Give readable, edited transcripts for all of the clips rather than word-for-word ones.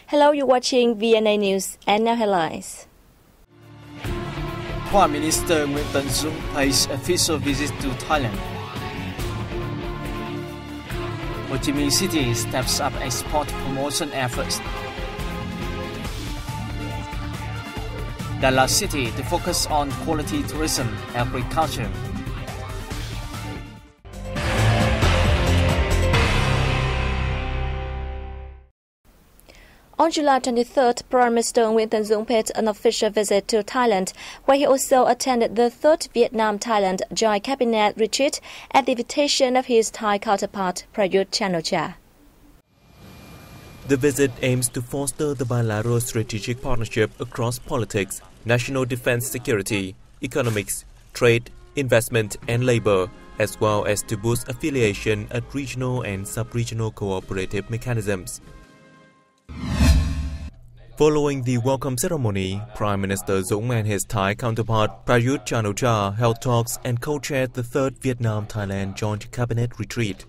Hello, you're watching VNA News, and now headlines. Prime Minister Nguyen pays official visit to Thailand. Ho Chi Minh City steps up export promotion efforts. Dallas City to focus on quality tourism, agriculture. On July 23rd, Prime Minister Nguyen paid an official visit to Thailand, where he also attended the 3rd Vietnam-Thailand Joint Cabinet Retreat at the invitation of his Thai counterpart, Prayut Chan-o-cha. The visit aims to foster the bilateral strategic partnership across politics, national defense security, economics, trade, investment and labor, as well as to boost affiliation at regional and sub-regional cooperative mechanisms. Following the welcome ceremony, Prime Minister Dũng and his Thai counterpart Prayut Chan-o-cha held talks and co-chaired the 3rd Vietnam-Thailand Joint Cabinet Retreat.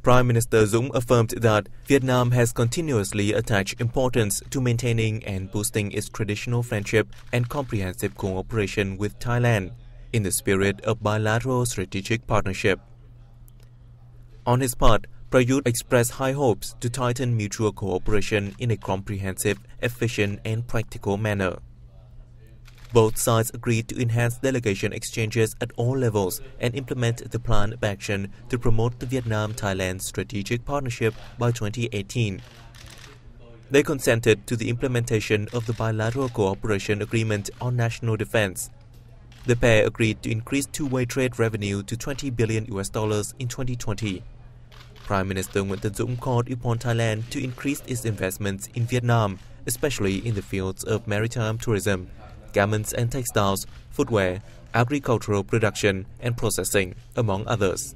Prime Minister Dũng affirmed that Vietnam has continuously attached importance to maintaining and boosting its traditional friendship and comprehensive cooperation with Thailand in the spirit of bilateral strategic partnership. On his part, Prayut expressed high hopes to tighten mutual cooperation in a comprehensive, efficient and practical manner. Both sides agreed to enhance delegation exchanges at all levels and implement the plan of action to promote the Vietnam-Thailand strategic partnership by 2018. They consented to the implementation of the bilateral cooperation agreement on national defense. The pair agreed to increase two-way trade revenue to $20 billion in 2020. Prime Minister Nguyen called upon Thailand to increase its investments in Vietnam, especially in the fields of maritime tourism, garments and textiles, footwear, agricultural production and processing, among others.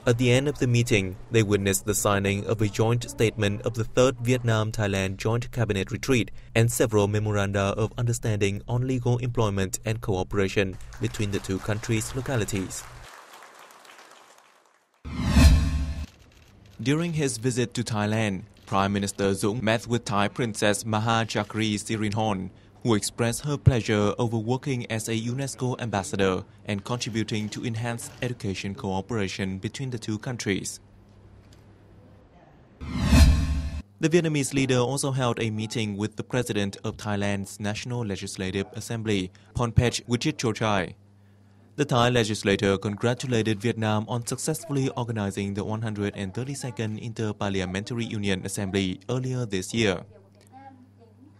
At the end of the meeting, they witnessed the signing of a joint statement of the 3rd Vietnam-Thailand Joint Cabinet Retreat and several memoranda of understanding on legal employment and cooperation between the two countries' localities. During his visit to Thailand, Prime Minister Dũng met with Thai Princess Maha Chakri Sirinhorn, who expressed her pleasure over working as a UNESCO ambassador and contributing to enhance education cooperation between the two countries. The Vietnamese leader also held a meeting with the President of Thailand's National Legislative Assembly, Phonphet Vichitchochai. The Thai legislator congratulated Vietnam on successfully organizing the 132nd Inter-Parliamentary Union Assembly earlier this year.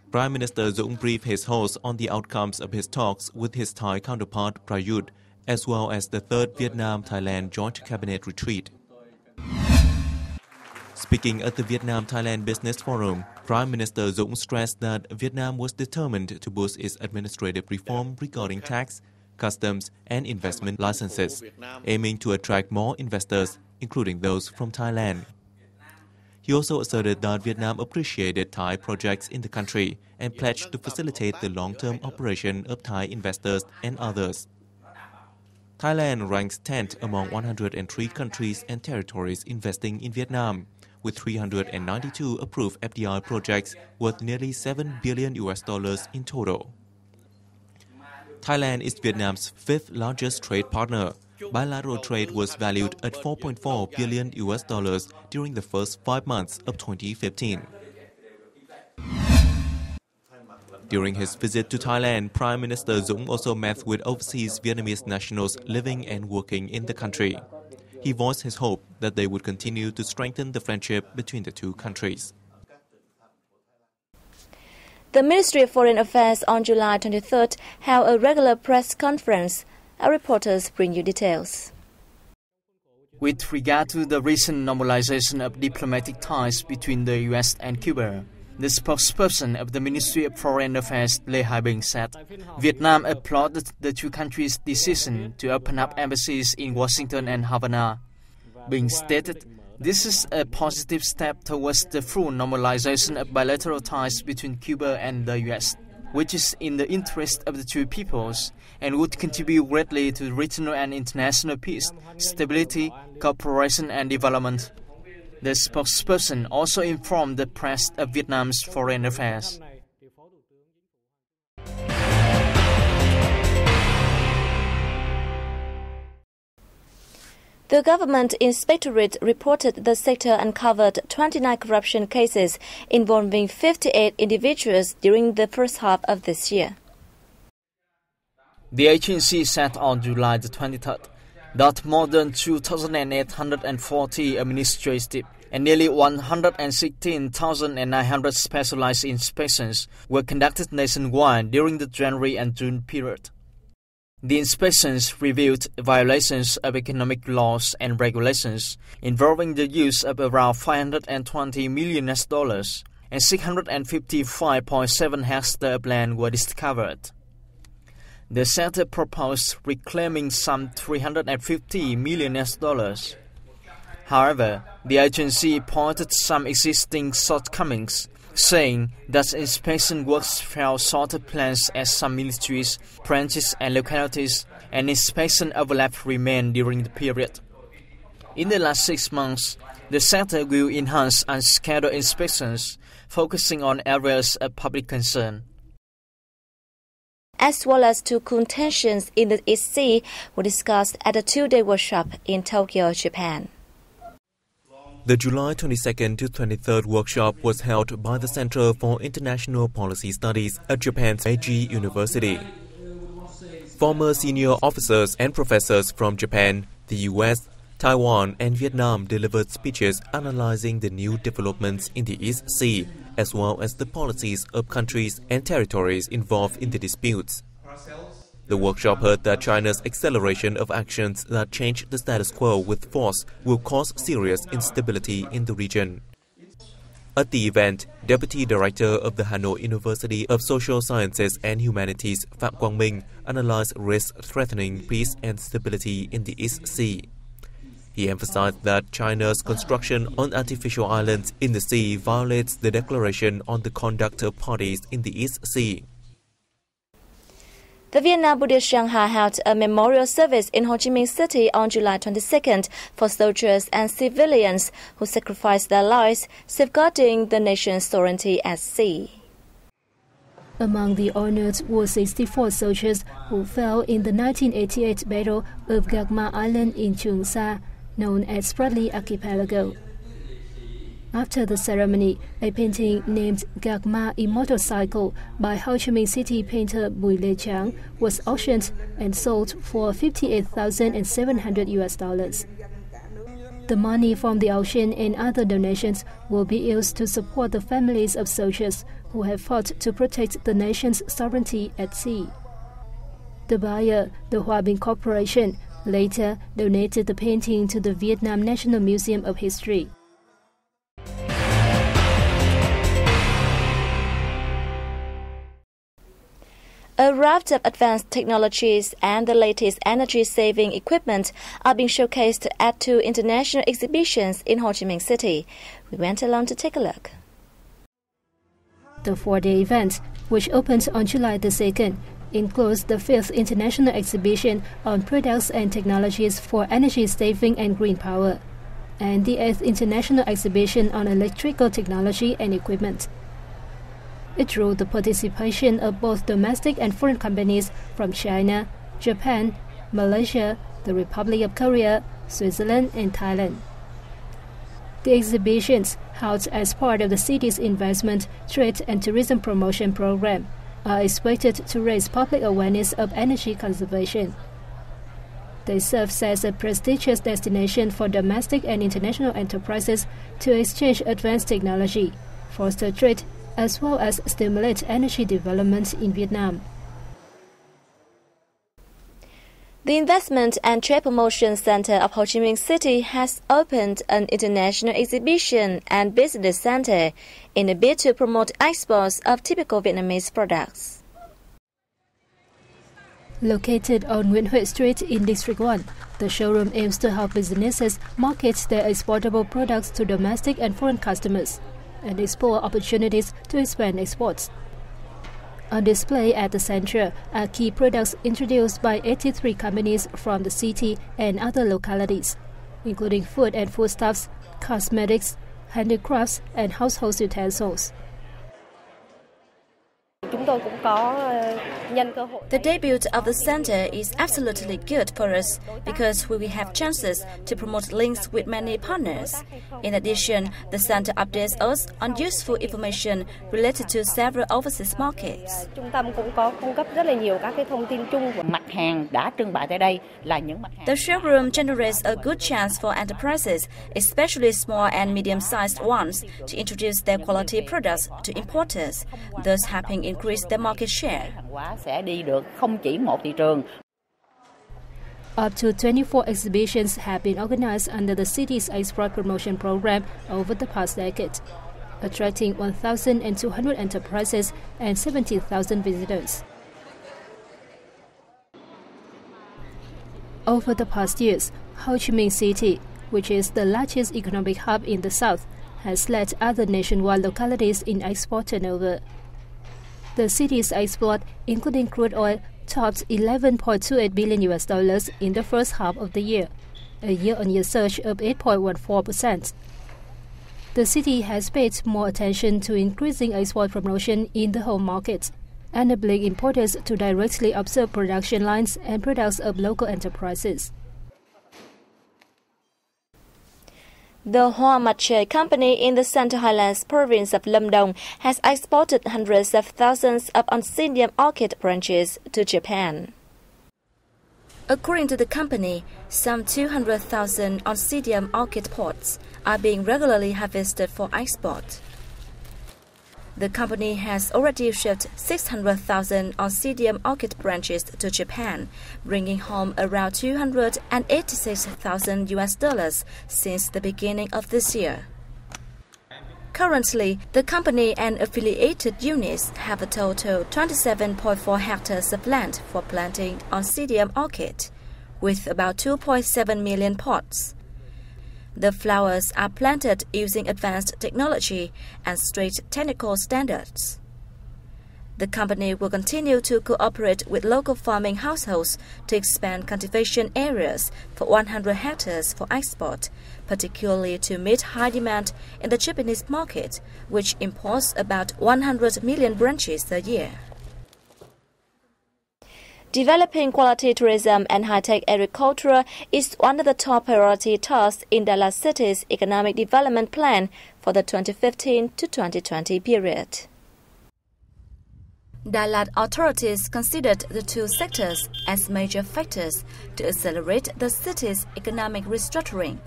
Prime Minister Dũng briefed his host on the outcomes of his talks with his Thai counterpart Prayut, as well as the 3rd Vietnam-Thailand Joint Cabinet Retreat. Speaking at the Vietnam-Thailand Business Forum, Prime Minister Dũng stressed that Vietnam was determined to boost its administrative reform regarding tax, customs and investment licenses, aiming to attract more investors, including those from Thailand. He also asserted that Vietnam appreciated Thai projects in the country and pledged to facilitate the long-term operation of Thai investors and others. Thailand ranks 10th among 103 countries and territories investing in Vietnam, with 392 approved FDI projects worth nearly $7 billion in total. Thailand is Vietnam's 5th largest trade partner. Bilateral trade was valued at $4.4 billion during the first 5 months of 2015. During his visit to Thailand, Prime Minister Dũng also met with overseas Vietnamese nationals living and working in the country. He voiced his hope that they would continue to strengthen the friendship between the two countries. The Ministry of Foreign Affairs on July 23rd held a regular press conference. Our reporters bring you details. With regard to the recent normalization of diplomatic ties between the US and Cuba, the spokesperson of the Ministry of Foreign Affairs, Lê Hải Bình, said Vietnam applauded the two countries' decision to open up embassies in Washington and Havana. Bình stated, "This is a positive step towards the full normalization of bilateral ties between Cuba and the US, which is in the interest of the two peoples and would contribute greatly to regional and international peace, stability, cooperation and development." The spokesperson also informed the press of Vietnam's foreign affairs. The government inspectorate reported the sector uncovered 29 corruption cases involving 58 individuals during the first half of this year. The agency said on July the 23rd that more than 2,840 administrative and nearly 116,900 specialized inspections were conducted nationwide during the January and June period. The inspections revealed violations of economic laws and regulations involving the use of around $520 million and 655.7 hectares of land were discovered. The sector proposed reclaiming some $350 million. However, the agency pointed some existing shortcomings, saying that inspection works fell short of plans at some ministries, branches and localities, and inspection overlap remained during the period. In the last 6 months, the sector will enhance unscheduled inspections, focusing on areas of public concern. As well as two contentions in the East Sea were discussed at a 2-day workshop in Tokyo, Japan. The July 22nd to 23rd workshop was held by the Center for International Policy Studies at Japan's Meiji University. Former senior officers and professors from Japan, the US, Taiwan and Vietnam delivered speeches analyzing the new developments in the East Sea, as well as the policies of countries and territories involved in the disputes. The workshop heard that China's acceleration of actions that change the status quo with force will cause serious instability in the region. At the event, Deputy Director of the Hanoi University of Social Sciences and Humanities, Phạm Quang Minh, analyzed risks threatening peace and stability in the East Sea. He emphasized that China's construction on artificial islands in the sea violates the Declaration on the Conduct of Parties in the East Sea. The Vietnam Buddhist Sangha held a memorial service in Ho Chi Minh City on July 22nd for soldiers and civilians who sacrificed their lives safeguarding the nation's sovereignty at sea. Among the honored were 64 soldiers who fell in the 1988 Battle of Gạc Ma Island in Trường Sa, known as Spratly Archipelago. After the ceremony, a painting named Gạc Ma Immortal Cycle by Ho Chi Minh City painter Bùi Lê Tráng was auctioned and sold for $58,700. The money from the auction and other donations will be used to support the families of soldiers who have fought to protect the nation's sovereignty at sea. The buyer, the Hòa Bình Corporation, later donated the painting to the Vietnam National Museum of History. A raft of advanced technologies and the latest energy-saving equipment are being showcased at 2 international exhibitions in Ho Chi Minh City. We went along to take a look. The 4-day event, which opened on July the 2nd, includes the 5th International Exhibition on Products and Technologies for Energy Saving and Green Power, and the 8th International Exhibition on Electrical Technology and Equipment. It drew the participation of both domestic and foreign companies from China, Japan, Malaysia, the Republic of Korea, Switzerland, and Thailand. The exhibitions, held as part of the city's investment, trade, and tourism promotion program, are expected to raise public awareness of energy conservation. They serve as a prestigious destination for domestic and international enterprises to exchange advanced technology, foster trade, as well as stimulate energy development in Vietnam. The Investment and Trade Promotion Center of Ho Chi Minh City has opened an international exhibition and business center in a bid to promote exports of typical Vietnamese products. Located on Nguyễn Huệ Street in District 1, the showroom aims to help businesses market their exportable products to domestic and foreign customers and explore opportunities to expand exports. On display at the center are key products introduced by 83 companies from the city and other localities. including food and foodstuffs, cosmetics, handicrafts, and household utensils. The debut of the center is absolutely good for us because we will have chances to promote links with many partners. In addition, the center updates us on useful information related to several overseas markets. The showroom generates a good chance for enterprises, especially small and medium-sized ones, to introduce their quality products to importers, thus helping increase their market share. Up to 24 exhibitions have been organized under the city's export promotion program over the past decade, attracting 1,200 enterprises and 70,000 visitors. Over the past years, Ho Chi Minh City, which is the largest economic hub in the south, has led other nationwide localities in export turnover. The city's export, including crude oil, topped $11.28 billion in the first half of the year, a year-on-year surge of 8.14%. The city has paid more attention to increasing export promotion in the home market, enabling importers to directly observe production lines and products of local enterprises. The Hoa Matcha company in the Central Highlands province of Lâm Đồng has exported hundreds of thousands of ONCIDIUM orchid branches to Japan. According to the company, some 200,000 ONCIDIUM orchid pots are being regularly harvested for export. The company has already shipped 600,000 ONCIDIUM orchid branches to Japan, bringing home around $286,000 since the beginning of this year. Currently, the company and affiliated units have a total 27.4 hectares of land for planting ONCIDIUM orchid, with about 2.7 million pots. The flowers are planted using advanced technology and strict technical standards. The company will continue to cooperate with local farming households to expand cultivation areas for 100 hectares for export, particularly to meet high demand in the Japanese market, which imports about 100 million branches a year. Developing quality tourism and high-tech agriculture is one of the top priority tasks in Dalat City's economic development plan for the 2015 to 2020 period. Dalat authorities considered the two sectors as major factors to accelerate the city's economic restructuring,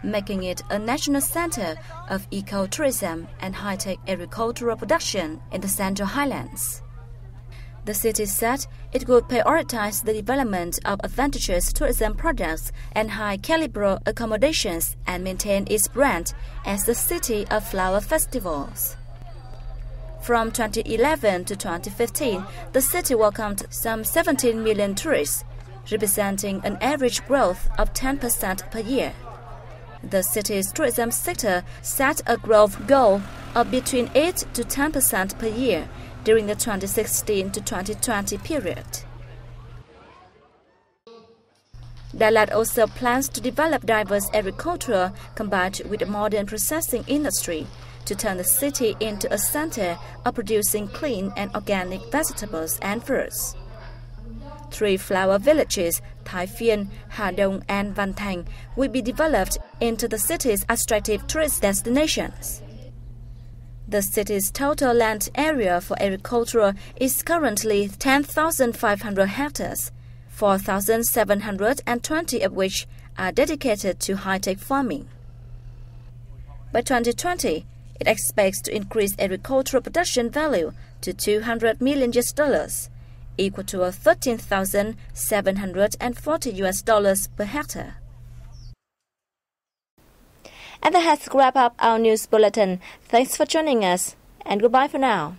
making it a national center of eco-tourism and high-tech agricultural production in the Central Highlands. The city said it would prioritize the development of advantageous tourism products and high-caliber accommodations and maintain its brand as the city of flower festivals. From 2011 to 2015, the city welcomed some 17 million tourists, representing an average growth of 10% per year. The city's tourism sector set a growth goal of between 8 to 10% per year during the 2016 to 2020 period. Dalat also plans to develop diverse agriculture combined with a modern processing industry to turn the city into a center of producing clean and organic vegetables and fruits. 3 flower villages, Thái Phiên, Hà Đông, and Văn Thành, will be developed into the city's attractive tourist destinations. The city's total land area for agriculture is currently 10,500 hectares, 4,720 of which are dedicated to high-tech farming. By 2020, it expects to increase agricultural production value to $200 million, equal to $13,740 per hectare. And that has wrapped up our news bulletin. Thanks for joining us, and goodbye for now.